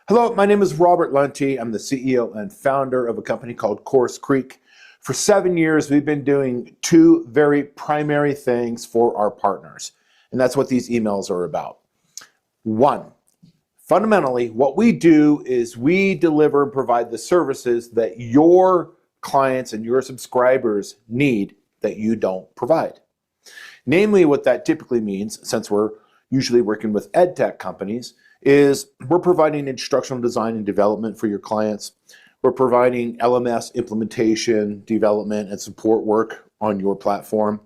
Hello, my name is Robert Lunte. I'm the CEO and founder of a company called CourseCREEK. For 7 years, we've been doing two very primary things for our partners, and that's what these emails are about. One, fundamentally, what we do is we deliver and provide the services that your clients and your subscribers need that you don't provide. Namely, what that typically means, since we're usually working with ed tech companies, is we're providing instructional design and development for your clients. We're providing LMS implementation, development, and support work on your platform.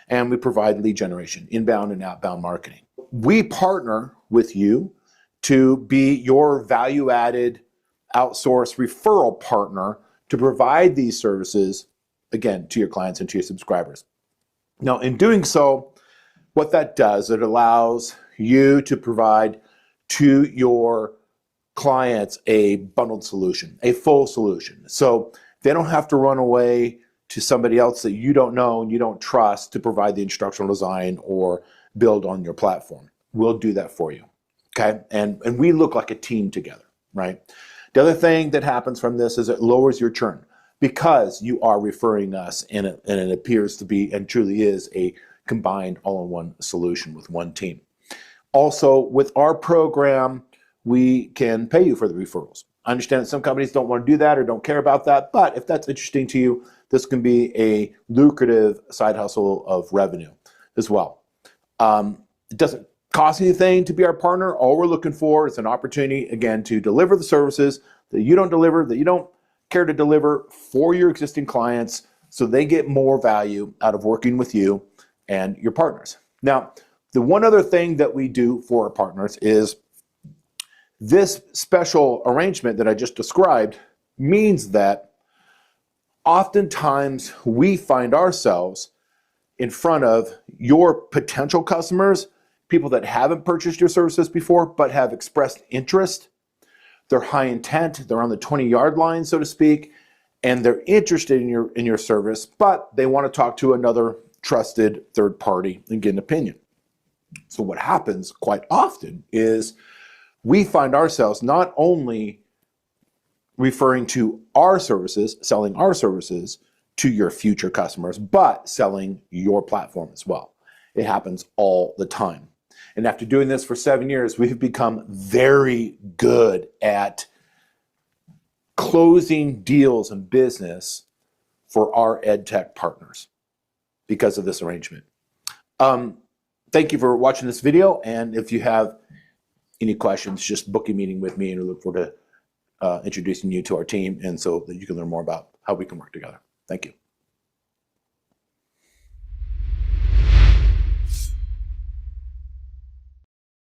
And we provide lead generation, inbound and outbound marketing. We partner with you to be your value-added outsource referral partner to provide these services, again, to your clients and to your subscribers. Now, in doing so, what that does, it allows you to provide to your clients a bundled solution, a full solution. So they don't have to run away to somebody else that you don't know and you don't trust to provide the instructional design or build on your platform. We'll do that for you, okay? And we look like a team together, right? The other thing that happens from this is it lowers your churn because you are referring us and it appears to be and truly is a combined all-in-one solution with one team. Also, with our program, we can pay you for the referrals. I understand that some companies don't want to do that or don't care about that, but if that's interesting to you, this can be a lucrative side hustle of revenue as well. It doesn't cost anything to be our partner. All we're looking for is an opportunity, again, to deliver the services that you don't deliver, that you don't care to deliver for your existing clients so they get more value out of working with you and your partners. Now, the one other thing that we do for our partners is this special arrangement that I just described means that oftentimes we find ourselves in front of your potential customers, people that haven't purchased your services before but have expressed interest. They're high intent, they're on the 20-yard line, so to speak, and they're interested in your service, but they want to talk to another trusted third party and get an opinion. So what happens quite often is we find ourselves not only referring to our services, selling our services to your future customers, but selling your platform as well. It happens all the time. And after doing this for 7 years, we've become very good at closing deals and business for our ed tech partners because of this arrangement. Thank you for watching this video, and if you have any questions, just book a meeting with me and we look forward to introducing you to our team and so that you can learn more about how we can work together. Thank you.